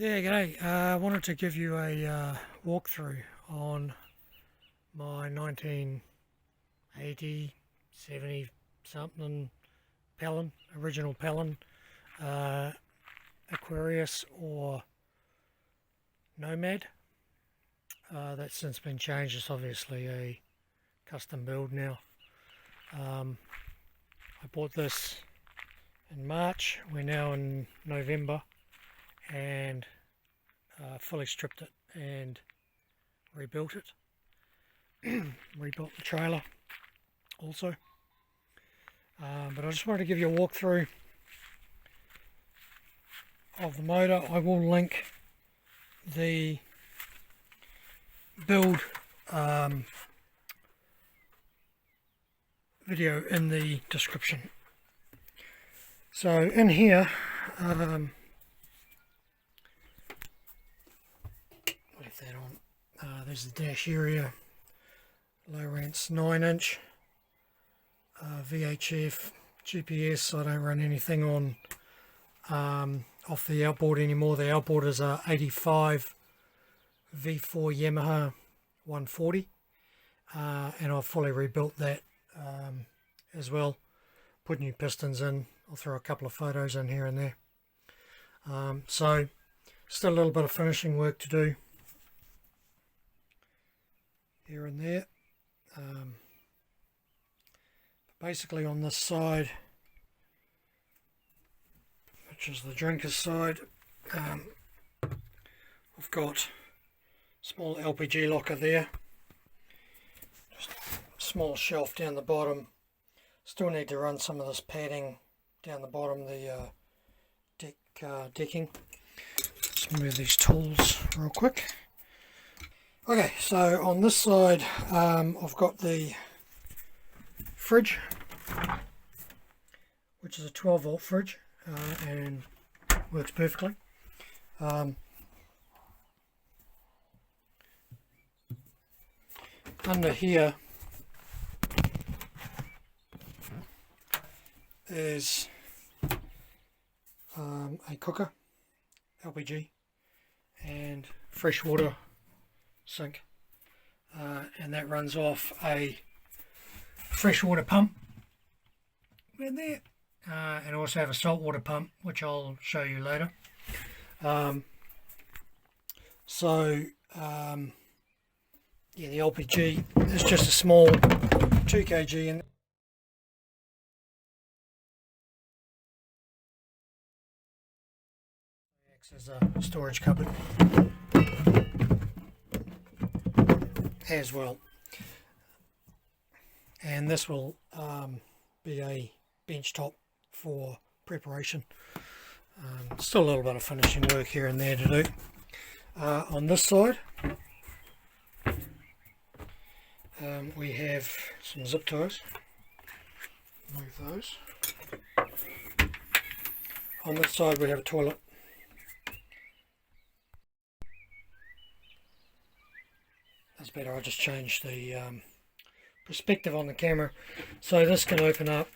Yeah, g'day. I wanted to give you a walkthrough on my 1980, 70 something Pelin, original Pelin, Aquarius or Nomad. That's since been changed. It's obviously a custom build now. I bought this in March. We're now in November, and fully stripped it and rebuilt it. Rebuilt the trailer also. But I just wanted to give you a walkthrough of the motor. I will link the build video in the description. So in here, left that on. There's the dash area, low rents 9-inch, VHF, GPS. I don't run anything on off the outboard anymore. The outboard is a 85 V4 Yamaha 140, and I've fully rebuilt that as well. Put new pistons in. I'll throw a couple of photos in here and there. So still a little bit of finishing work to do here and there. Basically on this side, which is the drinker's side, I've got small LPG locker there, just a small shelf down the bottom. Still need to run some of this padding down the bottom, the decking. Let's move these tools real quick. Okay, so on this side I've got the fridge, which is a 12 volt fridge, and works perfectly. Under here is a cooker, LPG, and freshwater sink, and that runs off a freshwater pump in there, and also have a saltwater pump, which I'll show you later. Yeah, the LPG is just a small 2 kg in as a storage cupboard as well, and this will be a bench top for preparation. Still a little bit of finishing work here and there to do. On this side we have some zip ties. Move those. On this side we have a toilet. That's better. I just changed the perspective on the camera, so this can open up.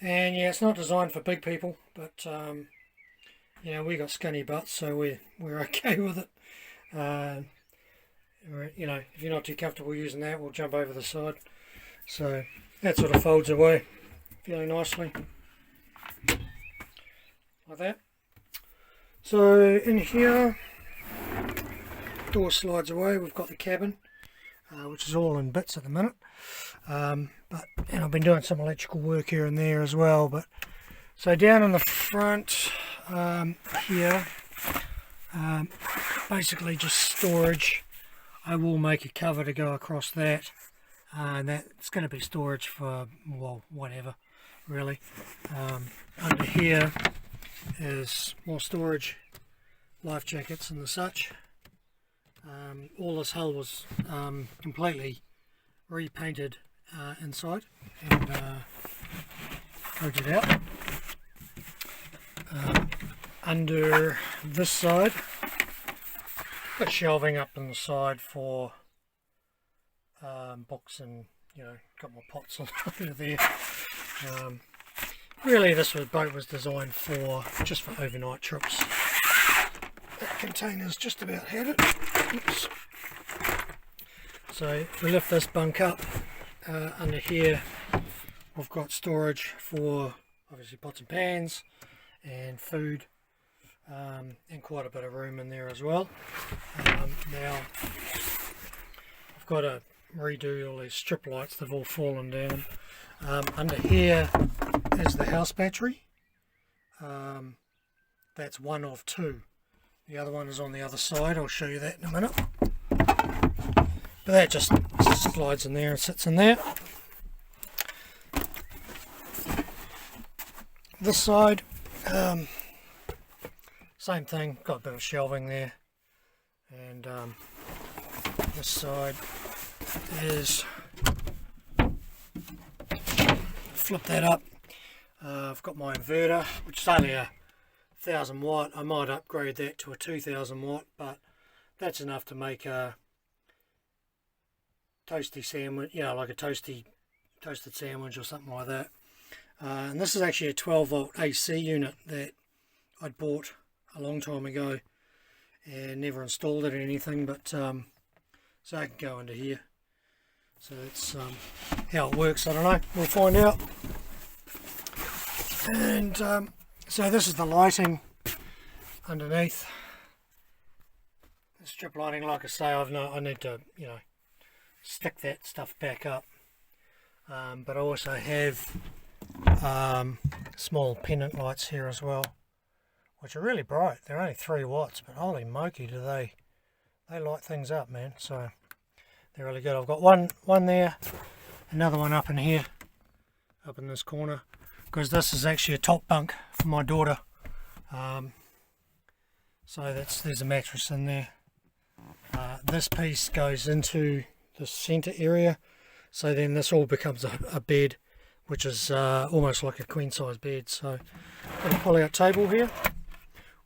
And yeah, it's not designed for big people, but you know, we got skinny butts, so we're okay with it. You know, if you're not too comfortable using that, we'll jump over the side. So that sort of folds away fairly nicely, like that. So in here, door slides away. We've got the cabin, which is all in bits at the minute, and I've been doing some electrical work here and there as well. But so down in the front here, basically just storage. I will make a cover to go across that, and that's going to be storage for, well, whatever really. Under here is more storage, life jackets and the such. All this hull was completely repainted inside and coated out. Under this side, got shelving up on the side for books, and you know, got my pots on over there. Really, this boat was designed for just for overnight trips. container's just about had it. Oops. So if we lift this bunk up, under here we've got storage for obviously pots and pans and food, and quite a bit of room in there as well. Now I've got to redo all these strip lights, they've all fallen down. Under here is the house battery. That's one of two. The other one is on the other side. I'll show you that in a minute. But that just slides in there and sits in there. This side, same thing, got a bit of shelving there. And this side is, flip that up. I've got my inverter, which is only a 1000 watt. I might upgrade that to a 2000 watt, but that's enough to make a toasty sandwich, you know, like a toasted sandwich or something like that. And this is actually a 12 volt AC unit that I'd bought a long time ago and never installed it or anything, but so I can go into here. So that's how it works. I don't know, we'll find out. And so this is the lighting underneath. The strip lighting, like I say, I need to, you know, stick that stuff back up. But I also have small pendant lights here as well, which are really bright. They're only 3 watts, but holy moky, do they light things up, man. So they're really good. I've got one there, another one up in here, up in this corner, because this is actually a top bunk for my daughter. So there's a mattress in there. This piece goes into the center area, so then this all becomes a bed, which is almost like a queen size bed. So got a pull out table here,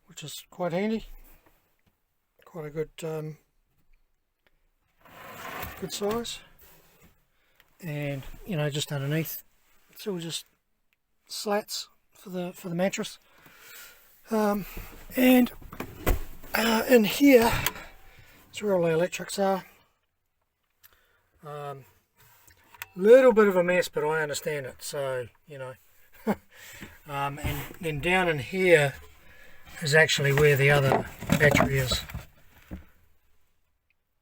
which is quite handy, quite a good good size. And you know, just underneath it's all just slats for the mattress. And in here is where all the electrics are. Little bit of a mess, but I understand it, so you know. And then down in here is actually where the other battery is,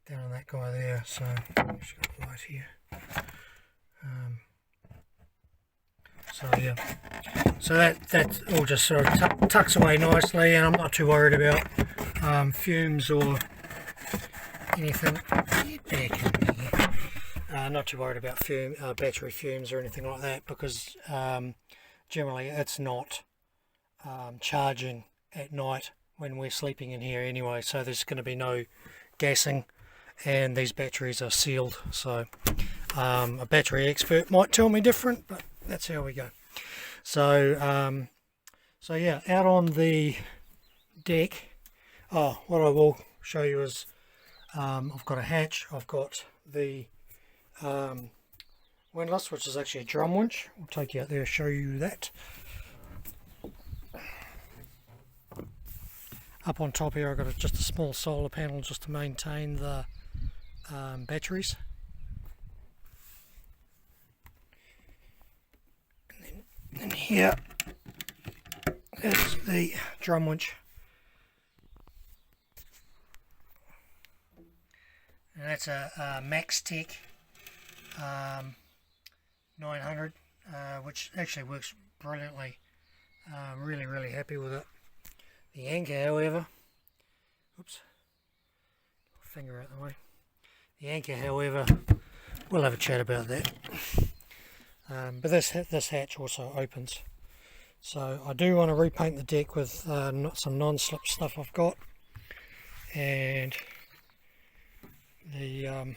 down on that guy there. So just got the light here. So yeah, so that all just sort of tucks away nicely, and I'm not too worried about fumes or anything. Get back in here. Not too worried about battery fumes or anything like that, because generally it's not charging at night when we're sleeping in here anyway, so there's going to be no gassing, and these batteries are sealed. So a battery expert might tell me different, but that's how we go. So so yeah, out on the deck, what I will show you is I've got a hatch, I've got the windlass, which is actually a drum winch. I'll take you out there and show you that. Up on top here I've got just a small solar panel just to maintain the batteries. And here is the drum winch. And that's a Max Tech 900, which actually works brilliantly. Really happy with it. The anchor, however, oops, finger out the way. The anchor, however, we'll have a chat about that. But this hatch also opens. So I do want to repaint the deck with some non-slip stuff I've got, and the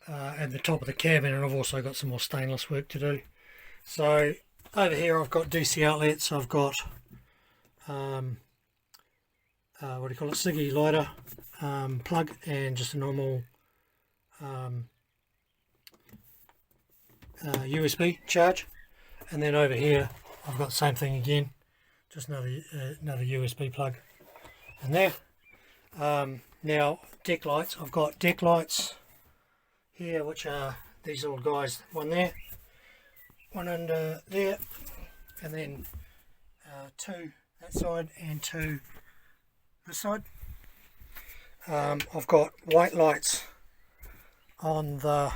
at the top of the cabin, and I've also got some more stainless work to do. So over here I've got DC outlets. I've got what do you call it, ciggy lighter plug, and just a normal USB charge. And then over here I've got the same thing again, just another USB plug in there. Now deck lights, I've got deck lights here, which are these little guys, one there, one under there, and then two that side and two this side. I've got white lights on the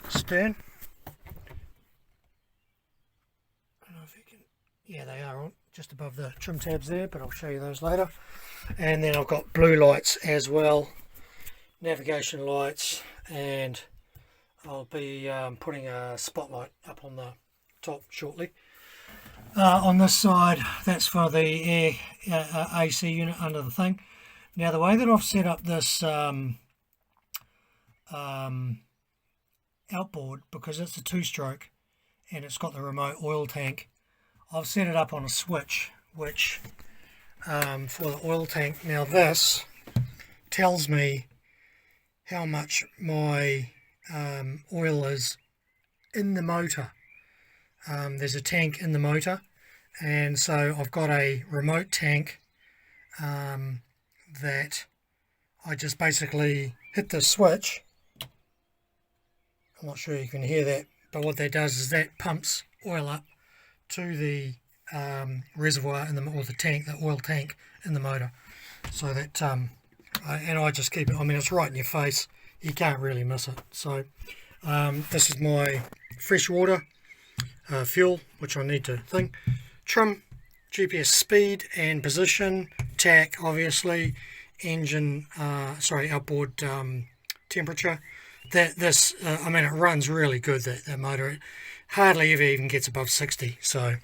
stern. I don't know if you can, yeah, they are on just above the trim tabs there, but I'll show you those later. And then I've got blue lights as well, navigation lights, and I'll be putting a spotlight up on the top shortly. On this side, that's for the air AC unit under the thing. Now the way that I've set up this outboard, because it's a two-stroke and it's got the remote oil tank, I've set it up on a switch which for the oil tank. Now this tells me how much my oil is in the motor. There's a tank in the motor, and so I've got a remote tank that I just basically hit the switch. I'm not sure you can hear that, but what that does is that pumps oil up to the reservoir in the, or the tank, the oil tank in the motor, so that and I just keep it, I mean, it's right in your face, you can't really miss it. So this is my fresh water, fuel, which I need to think, trim, GPS speed and position, tack obviously, engine outboard temperature. This I mean, it runs really good, that motor. It hardly ever even gets above 60, so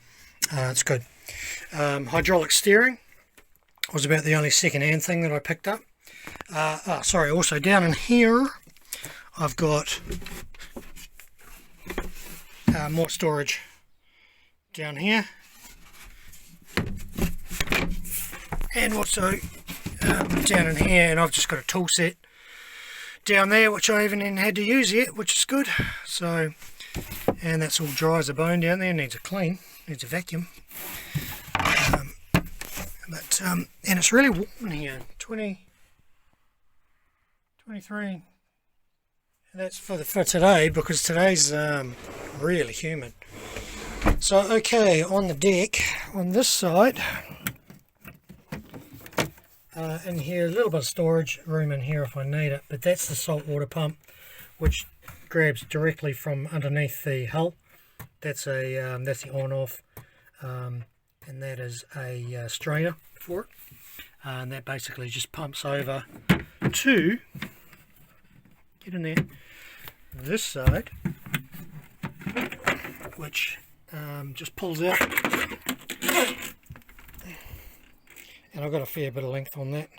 it's good. Hydraulic steering was about the only second-hand thing that I picked up. Also down in here I've got more storage down here, and also down in here, and I've just got a tool set down there which I haven't had to use yet, which is good. So, and that's all dry as a bone down there, needs a clean, needs a vacuum. And it's really warm in here, 20, 23, and that's for today, because today's really humid. So okay, on the deck on this side, in here, a little bit of storage room in here if I need it, but that's the salt water pump which grabs directly from underneath the hull. That's a that's the on-off, and that is a strainer for it, and that basically just pumps over to, get in there, this side, which just pulls out, and I've got a fair bit of length on that,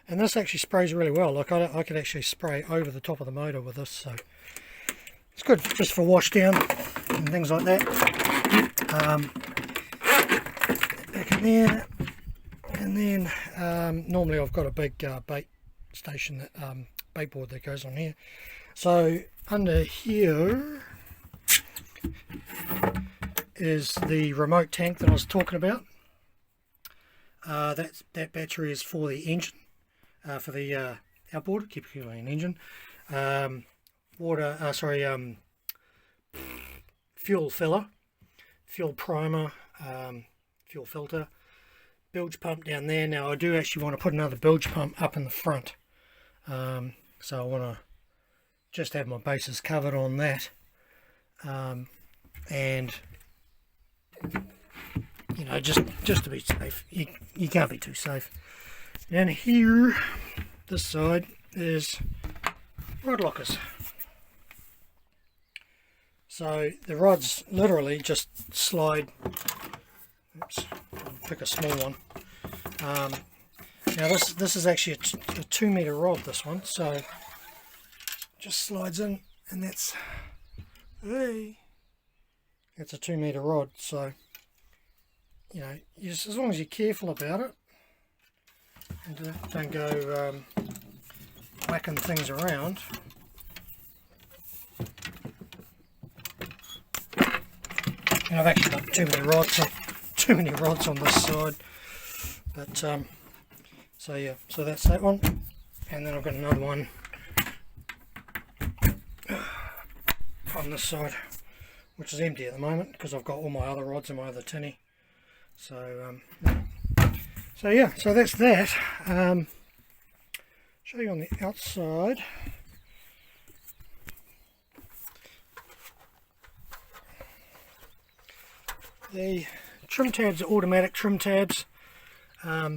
and this actually sprays really well. Like I could actually spray over the top of the motor with this, so it's good just for wash down and things like that. Back in there, and then normally I've got a big bait station, that bait board that goes on here. So under here is the remote tank that I was talking about. That battery is for the engine, for the outboard, keep fueling an engine. Fuel filler, fuel primer, fuel filter, bilge pump down there. Now I do actually want to put another bilge pump up in the front, so I want to just have my bases covered on that, and you know, just to be safe. You can't be too safe. Down here, this side, is rod lockers. So the rods literally just slide. Oops, I'll pick a small one. Now this is actually a 2 meter rod, this one, so just slides in, and that's a 2 meter rod. So you know, as long as you're careful about it and don't go whacking things around. And I've actually got too many rods, too many rods on this side. But so yeah, so that's that one, and then I've got another one on this side, which is empty at the moment because I've got all my other rods in my other tinny. So so yeah, so that's that. Show you on the outside. The trim tabs are automatic trim tabs.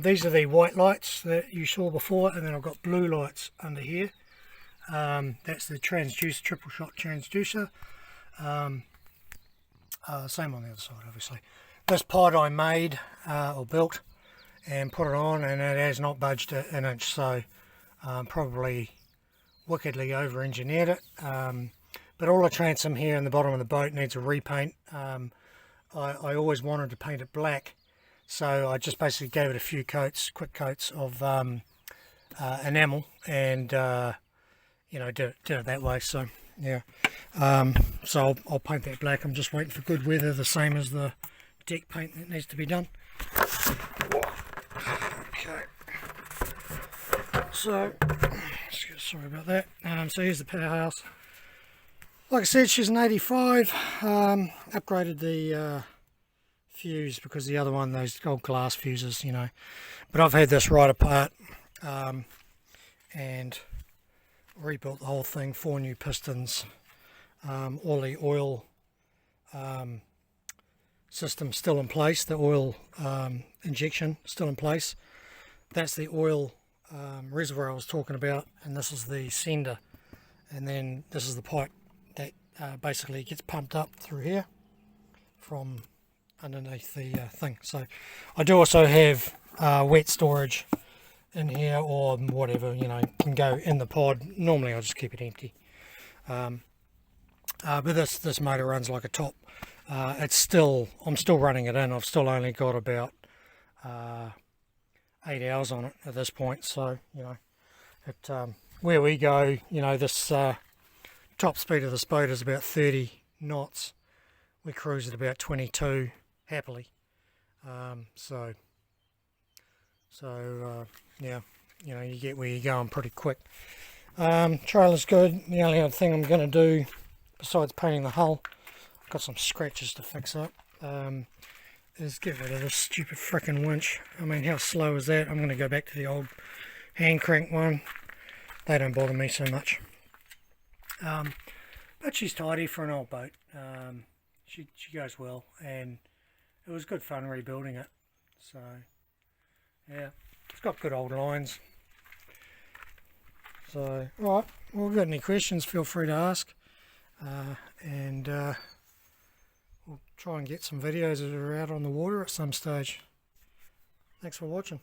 These are the white lights that you saw before, and then I've got blue lights under here. That's the transducer, triple shot transducer. Same on the other side, obviously. This pod I made or built and put it on, and it has not budged an inch, so probably wickedly over engineered it. But all the transom here in the bottom of the boat needs a repaint. I always wanted to paint it black, so I just basically gave it a few coats, quick coats of enamel, and you know, did it that way. So yeah, so I'll paint that black. I'm just waiting for good weather, the same as the deck paint that needs to be done. Okay, so sorry about that. So here's the powerhouse. Like I said, she's an 85. Upgraded the fuse because the other one, those old glass fuses, you know. But I've had this right apart and rebuilt the whole thing. 4 new pistons, all the oil system still in place. The oil injection still in place. That's the oil reservoir I was talking about, and this is the sender, and then this is the pipe that basically gets pumped up through here from underneath the thing. So I do also have wet storage in here, or whatever, you know, can go in the pod. Normally I just keep it empty, but this motor runs like a top. I'm still running it in. I've still only got about 8 hours on it at this point, so you know, where we go, you know, this top speed of this boat is about 30 knots. We cruise at about 22 happily. So yeah, you know, you get where you're going pretty quick. Trailer's good. The only other thing I'm going to do besides painting the hull, I've got some scratches to fix up, is get rid of this stupid frickin' winch. I mean, how slow is that? I'm going to go back to the old hand crank one. They don't bother me so much. But she's tidy for an old boat. She goes well, and it was good fun rebuilding it. So yeah, it's got good old lines. So alright, well, if you've got any questions, feel free to ask, and we'll try and get some videos that are out on the water at some stage. Thanks for watching.